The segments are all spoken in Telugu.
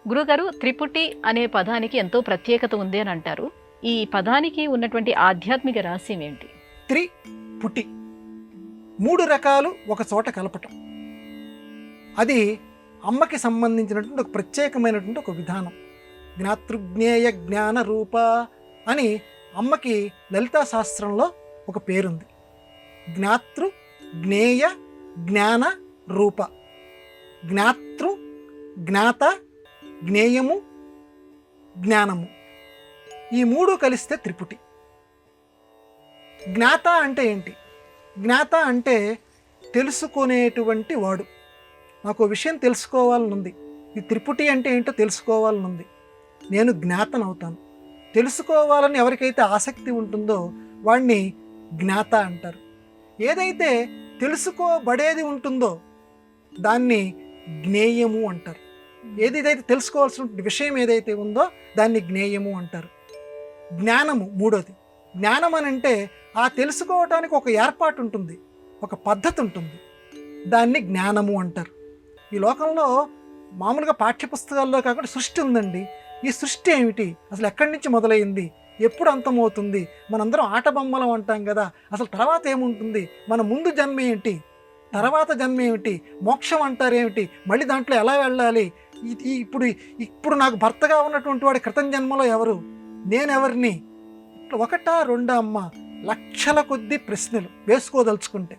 గురుగారు, త్రిపుటి అనే పదానికి ఎంతో ప్రత్యేకత ఉంది అని అంటారు. ఈ పదానికి ఉన్నటువంటి ఆధ్యాత్మిక రహస్యం ఏంటి? త్రి పుటి 3 రకాలు ఒక చోట కలపటం. అది అమ్మకి సంబంధించినటువంటి ఒక ప్రత్యేకమైనటువంటి ఒక విధానం. జ్ఞాతృజ్ఞేయ జ్ఞాన రూప అని అమ్మకి లలితా శాస్త్రంలో ఒక పేరుంది. జ్ఞాతృ జ్ఞేయ జ్ఞాన రూప. జ్ఞాతృ, జ్ఞాత, జ్ఞేయము, జ్ఞానము, ఈ 3 కలిస్తే త్రిపుటి. జ్ఞాత అంటే ఏంటి? జ్ఞాత అంటే తెలుసుకునేటువంటి వాడు. నాకు విషయం తెలుసుకోవాలని ఉంది, ఈ త్రిపుటి అంటే ఏంటో తెలుసుకోవాలని ఉంది, నేను జ్ఞాతనవుతాను. తెలుసుకోవాలని ఎవరికైతే ఆసక్తి ఉంటుందో వాడిని జ్ఞాత అంటారు. ఏదైతే తెలుసుకోబడేది ఉంటుందో దాన్ని జ్ఞేయము అంటారు. ఏదైతే తెలుసుకోవాల్సిన విషయం ఏదైతే ఉందో దాన్ని జ్ఞేయము అంటారు. జ్ఞానము మూడోది. జ్ఞానం అని అంటే ఆ తెలుసుకోవటానికి ఒక ఏర్పాటు ఉంటుంది, ఒక పద్ధతి ఉంటుంది, దాన్ని జ్ఞానము అంటారు. ఈ లోకంలో మామూలుగా పాఠ్యపుస్తకాల్లో కాకుండా సృష్టి ఉందండి. ఈ సృష్టి ఏమిటి, అసలు ఎక్కడి నుంచి మొదలైంది, ఎప్పుడు అంతమవుతుంది? మనందరం ఆట బొమ్మలం అంటాం కదా, అసలు తర్వాత ఏముంటుంది, మన ముందు జన్మ ఏంటి, తర్వాత జన్మ ఏమిటి, మోక్షం అంటారేమిటి, మళ్ళీ దాంట్లో ఎలా వెళ్ళాలి, ఇప్పుడు నాకు భర్తగా ఉన్నటువంటి వాడి క్రితం జన్మలో ఎవరు, నేనెవరిని, ఒకటా రెండా అమ్మ, లక్షల కొద్ది ప్రశ్నలు వేసుకోదలుచుకుంటే.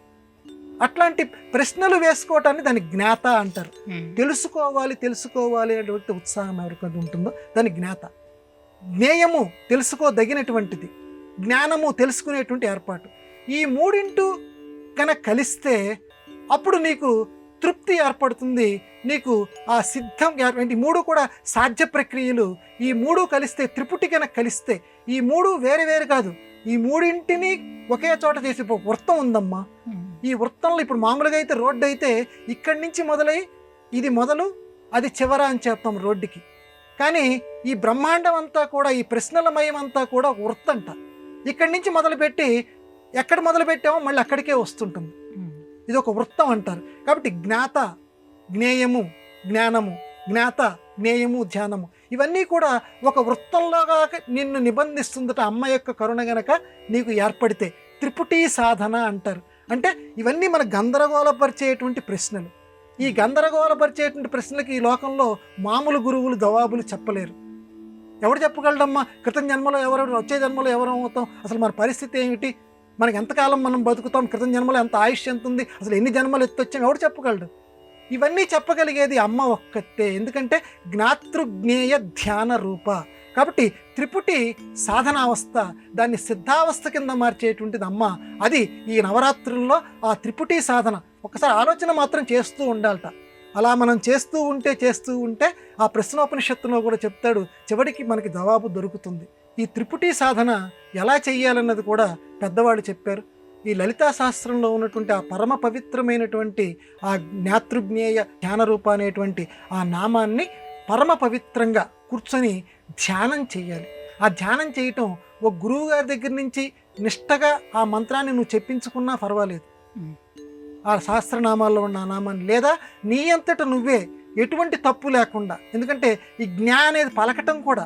అట్లాంటి ప్రశ్నలు వేసుకోవటాన్ని దాన్ని జ్ఞాత అంటారు. తెలుసుకోవాలి అనేటువంటి ఉత్సాహం ఎవరికైతే ఉంటుందో దాన్ని జ్ఞాత. జ్ఞేయము తెలుసుకోదగినటువంటిది, జ్ఞానము తెలుసుకునేటువంటి ఏర్పాటు. ఈ 3 కనుక కలిస్తే అప్పుడు నీకు తృప్తి ఏర్పడుతుంది, నీకు ఆ సిద్ధం. ఈ 3 కూడా సాధ్య ప్రక్రియలు. ఈ 3 కలిస్తే, త్రిపుటి కనుక కలిస్తే, ఈ 3 వేరు వేరు కాదు, ఈ 3 ఒకే చోట చేసే వృత్తం ఉందమ్మా. ఈ వృత్తంలో ఇప్పుడు మామూలుగా అయితే రోడ్డు అయితే ఇక్కడి నుంచి మొదలై ఇది మొదలు అది చివర అని చెప్తాం రోడ్డుకి. కానీ ఈ బ్రహ్మాండం అంతా కూడా, ఈ ప్రశ్నలమయం అంతా కూడా ఒక వృత్తంట. ఇక్కడి నుంచి మొదలుపెట్టి ఎక్కడ మొదలు పెట్టామో మళ్ళీ అక్కడికే వస్తుంటుంది. ఇది ఒక వృత్తం అంటారు. కాబట్టి జ్ఞాత, జ్ఞేయము, జ్ఞానము, జ్ఞాత, జ్ఞేయము, ధ్యానము, ఇవన్నీ కూడా ఒక వృత్తంలోగా నిన్ను నిబంధిస్తుందట అమ్మ యొక్క కరుణ గనక నీకు ఏర్పడితే. త్రిపుటి సాధన అంటారు. అంటే ఇవన్నీ మన గందరగోళపరిచేటువంటి ప్రశ్నలు. ఈ గందరగోళపరిచేటువంటి ప్రశ్నలకి ఈ లోకంలో మామూలు గురువులు జవాబులు చెప్పలేరు. ఎవరు చెప్పగలడమ్మా? క్రితం జన్మలో ఎవరు, వచ్చే జన్మలో ఎవరు అవుతాం, అసలు మన పరిస్థితి ఏమిటి, మనకి ఎంతకాలం మనం బతుకుతాం, క్రితం జన్మలో ఎంత ఆయుష్ ఎంత ఉంది, అసలు ఎన్ని జన్మలు ఎత్తొచ్చాం, ఎవరు చెప్పగలడు? ఇవన్నీ చెప్పగలిగేది అమ్మ ఒక్కతే. ఎందుకంటే జ్ఞాతృజ్ఞేయ ధ్యాన రూప. కాబట్టి త్రిపుటి సాధనావస్థ, దాన్ని సిద్ధావస్థ కింద మార్చేటువంటిది అమ్మ. అది ఈ నవరాత్రుల్లో ఆ త్రిపుటి సాధన ఒకసారి ఆలోచన మాత్రం చేస్తూ ఉండాలట. అలా మనం చేస్తూ ఉంటే ఆ ప్రశ్నోపనిషత్తులో కూడా చెప్తాడు, చివరికి మనకి జవాబు దొరుకుతుంది. ఈ త్రిపుటి సాధన ఎలా చెయ్యాలన్నది కూడా పెద్దవాళ్ళు చెప్పారు. ఈ లలితా శాస్త్రంలో ఉన్నటువంటి ఆ పరమ పవిత్రమైనటువంటి ఆ జ్ఞాతృజ్ఞేయ ధ్యానరూప అనేటువంటి ఆ నామాన్ని పరమ పవిత్రంగా కూర్చొని ధ్యానం చేయాలి. ఆ ధ్యానం చేయటం ఒక గురువు గారి దగ్గర నుంచి నిష్టగా ఆ మంత్రాన్ని నువ్వు చెప్పించుకున్నా పర్వాలేదు, ఆ శాస్త్రనామాల్లో ఉన్న ఆ నామాన్ని, లేదా నీ అంతట నువ్వే ఎటువంటి తప్పు లేకుండా. ఎందుకంటే ఈ జ్ఞా అనేది పలకటం కూడా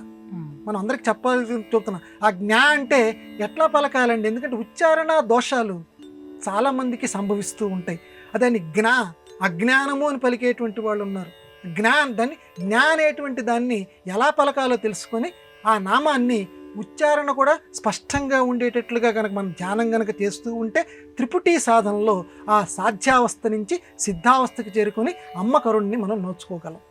మనం అందరికి చెప్తున్నా. ఆ జ్ఞా అంటే ఎట్లా పలకాలండి? ఎందుకంటే ఉచ్చారణ దోషాలు చాలామందికి సంభవిస్తూ ఉంటాయి. అదాన్ని అజ్ఞానము అని పలికేటువంటి వాళ్ళు ఉన్నారు. దాన్ని జ్ఞా అనేటువంటి దాన్ని ఎలా పలకాలో తెలుసుకొని ఆ నామాన్ని ఉచ్చారణ కూడా స్పష్టంగా ఉండేటట్లుగా కనుక మనం ధ్యానం కనుక చేస్తూ ఉంటే త్రిపుటి సాధనలో ఆ సాధ్యావస్థ నుంచి సిద్ధావస్థకి చేరుకొని అమ్మ కరుణ్ణి మనం నోచుకోగలం.